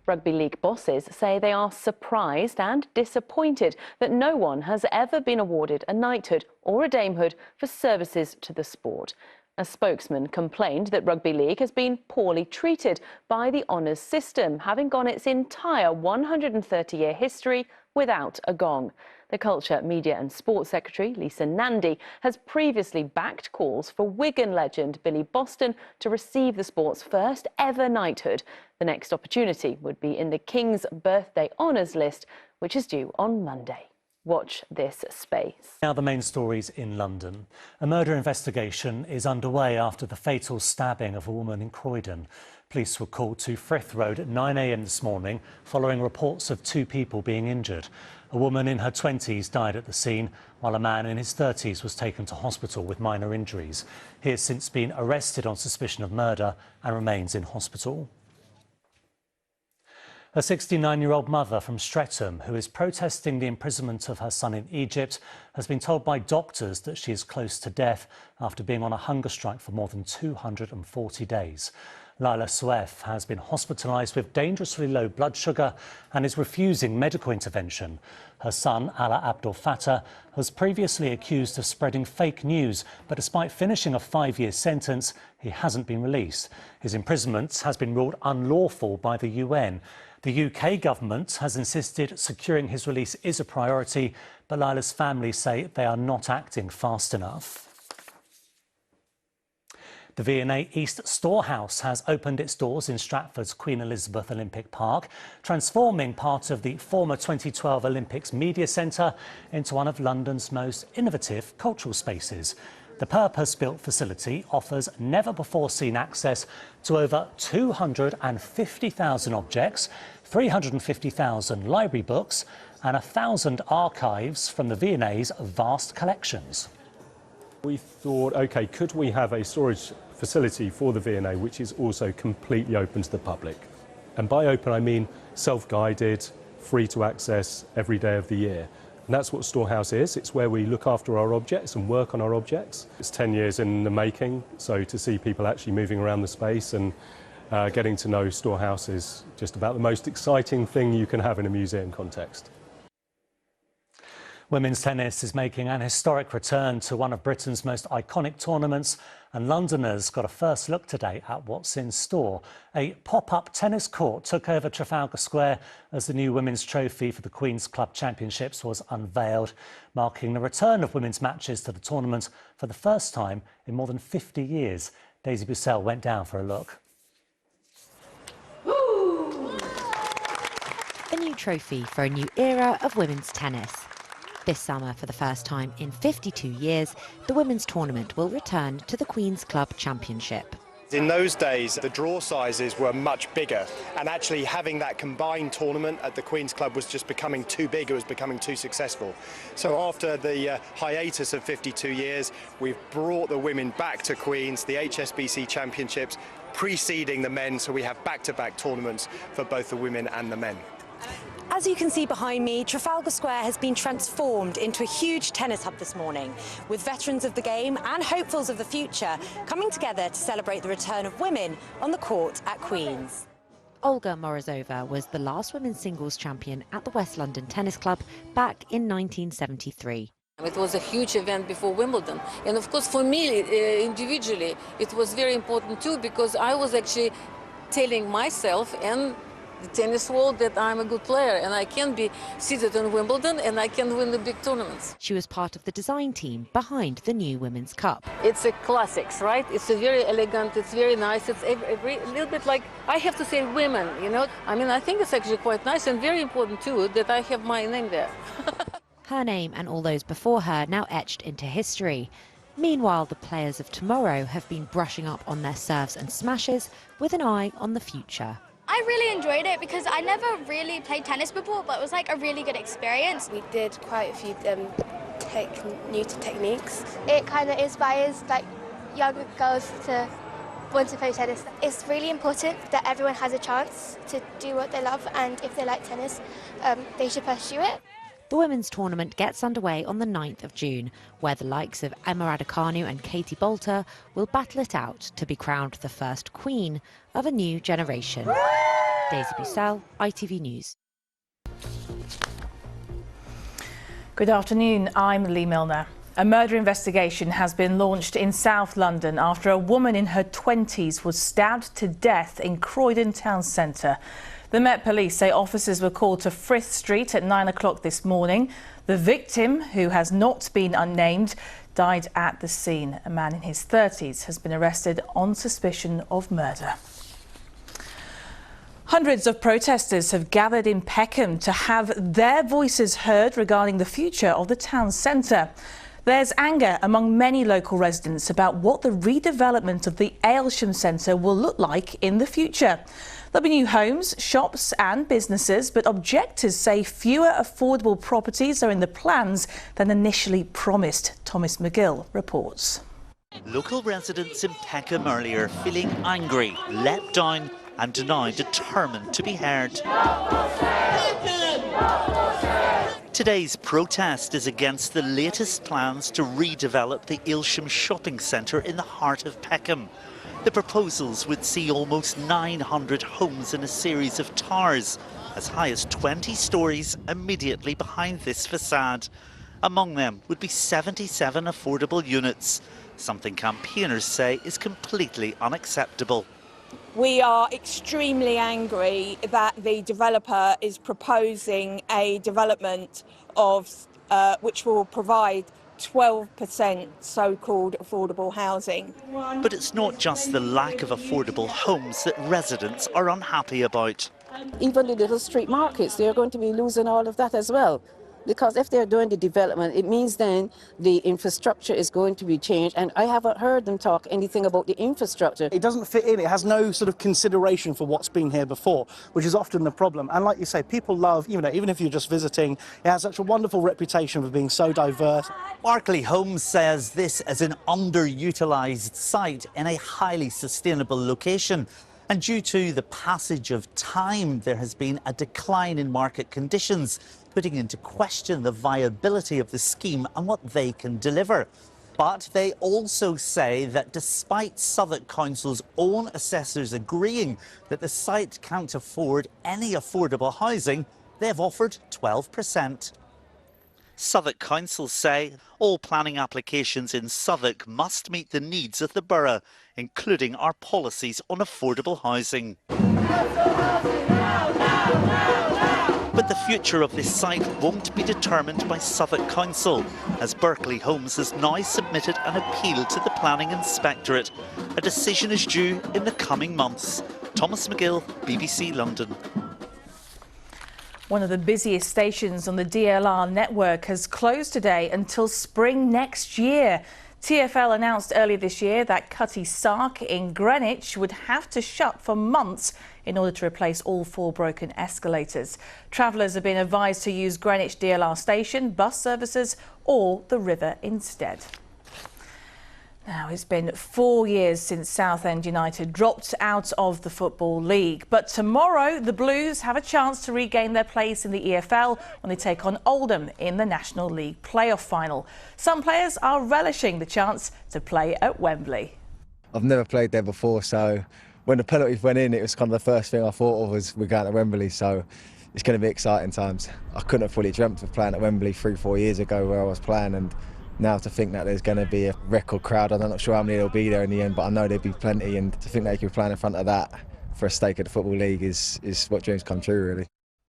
Rugby league bosses say they are surprised and disappointed that no one has ever been awarded a knighthood or a damehood for services to the sport. A spokesman complained that Rugby League has been poorly treated by the honours system, having gone its entire 130-year history without a gong. The Culture, Media and Sports Secretary, Lisa Nandy, has previously backed calls for Wigan legend Billy Boston to receive the sport's first ever knighthood. The next opportunity would be in the King's Birthday Honours list, which is due on Monday. Watch this space. Now the main stories in London. A murder investigation is underway after the fatal stabbing of a woman in Croydon. Police were called to Frith Road at 9 a.m. this morning following reports of 2 people being injured. A woman in her 20s died at the scene, while a man in his 30s was taken to hospital with minor injuries. He has since been arrested on suspicion of murder and remains in hospital. A 69-year-old mother from Streatham, who is protesting the imprisonment of her son in Egypt, has been told by doctors that she is close to death after being on a hunger strike for more than 240 days. Laila Souef has been hospitalised with dangerously low blood sugar and is refusing medical intervention. Her son, Ala Abdel Fattah, was previously accused of spreading fake news, but despite finishing a 5-year sentence, he hasn't been released. His imprisonment has been ruled unlawful by the UN. The UK government has insisted securing his release is a priority, but Laila's family say they are not acting fast enough. The V&A East Storehouse has opened its doors in Stratford's Queen Elizabeth Olympic Park, transforming part of the former 2012 Olympics Media Centre into one of London's most innovative cultural spaces. The purpose-built facility offers never-before-seen access to over 250,000 objects, 350,000 library books and 1,000 archives from the V&A's vast collections. We thought, OK, could we have a storage facility for the V&A which is also completely open to the public? And by open, I mean self-guided, free to access every day of the year. And that's what Storehouse is. It's where we look after our objects and work on our objects. It's 10 years in the making, so to see people actually moving around the space and getting to know Storehouse is just about the most exciting thing you can have in a museum context. Women's tennis is making an historic return to one of Britain's most iconic tournaments, and Londoners got a first look today at what's in store. A pop-up tennis court took over Trafalgar Square as the new women's trophy for the Queen's Club Championships was unveiled, marking the return of women's matches to the tournament for the first time in more than 50 years. Daisy Bussell went down for a look. A new trophy for a new era of women's tennis. This summer, for the first time in 52 years, the women's tournament will return to the Queen's Club Championship. In those days, the draw sizes were much bigger, and actually having that combined tournament at the Queen's Club was just becoming too big, it was becoming too successful. So after the hiatus of 52 years, we've brought the women back to Queen's, the HSBC Championships, preceding the men, so we have back-to-back tournaments for both the women and the men. As you can see behind me, Trafalgar Square has been transformed into a huge tennis hub this morning, with veterans of the game and hopefuls of the future coming together to celebrate the return of women on the court at Queen's. Olga Morozova was the last women's singles champion at the West London Tennis Club back in 1973. It was a huge event before Wimbledon, and of course for me individually it was very important too, because I was actually telling myself and the tennis world that I'm a good player and I can be seated in Wimbledon and I can win the big tournaments. She was part of the design team behind the new Women's Cup. It's a classics, right? It's a very elegant, it's very nice, it's a little bit like, I have to say women, you know? I mean, I think it's actually quite nice and very important too that I have my name there. Her name and all those before her now etched into history. Meanwhile, the players of tomorrow have been brushing up on their serves and smashes with an eye on the future. I really enjoyed it because I never really played tennis before, but it was like a really good experience. We did quite a few new techniques. It kind of inspires like young girls to want to play tennis. It's really important that everyone has a chance to do what they love, and if they like tennis, they should pursue it. The women's tournament gets underway on the 9th of June, where the likes of Emma Raducanu and Katie Bolter will battle it out to be crowned the first queen of a new generation. Daisy Bussell, ITV News. Good afternoon, I'm Lee Milner. A murder investigation has been launched in South London after a woman in her 20s was stabbed to death in Croydon town centre. The Met Police say officers were called to Frith Street at 9 o'clock this morning. The victim, who has not been unnamed, died at the scene. A man in his 30s has been arrested on suspicion of murder. Hundreds of protesters have gathered in Peckham to have their voices heard regarding the future of the town centre. There's anger among many local residents about what the redevelopment of the Aylsham Centre will look like in the future. There'll be new homes, shops and businesses, but objectors say fewer affordable properties are in the plans than initially promised. Thomas McGill reports. Local residents in Peckham earlier feeling angry, let down and now determined to be heard. Today's protest is against the latest plans to redevelop the Aylsham shopping centre in the heart of Peckham. The proposals would see almost 900 homes in a series of towers, as high as 20 stories immediately behind this facade. Among them would be 77 affordable units, something campaigners say is completely unacceptable. We are extremely angry that the developer is proposing a development of which will provide 12% so-called affordable housing. But it's not just the lack of affordable homes that residents are unhappy about. Even the little street markets, they're going to be losing all of that as well. Because if they're doing the development, it means then the infrastructure is going to be changed. And I haven't heard them talk anything about the infrastructure. It doesn't fit in. It has no sort of consideration for what's been here before, which is often the problem. And like you say, people love, even if you're just visiting, it has such a wonderful reputation for being so diverse. Barclay Homes says this is an underutilised site in a highly sustainable location. And due to the passage of time, there has been a decline in market conditions, putting into question the viability of the scheme and what they can deliver. But they also say that despite Southwark Council's own assessors agreeing that the site can't afford any affordable housing, they've offered 12%. Southwark Council say all planning applications in Southwark must meet the needs of the borough, including our policies on affordable housing. But the future of this site won't be determined by Southwark Council, as Barclay Homes has now submitted an appeal to the Planning Inspectorate. A decision is due in the coming months. Thomas McGill, BBC London. One of the busiest stations on the DLR network has closed today until spring next year. TfL announced earlier this year that Cutty Sark in Greenwich would have to shut for months in order to replace all 4 broken escalators. Travellers have been advised to use Greenwich DLR station, bus services or the river instead. Now, it's been 4 years since Southend United dropped out of the Football League. But tomorrow, the Blues have a chance to regain their place in the EFL when they take on Oldham in the National League playoff final. Some players are relishing the chance to play at Wembley. I've never played there before, so when the penalties went in, it was kind of the first thing I thought of was we're going to Wembley, so it's going to be exciting times. I couldn't have fully dreamt of playing at Wembley 3-4 years ago where I was playing, and now to think that there's going to be a record crowd, I'm not sure how many there'll be there in the end, but I know there'll be plenty, and to think that you can be playing in front of that for a stake at the Football League is what dreams come true, really.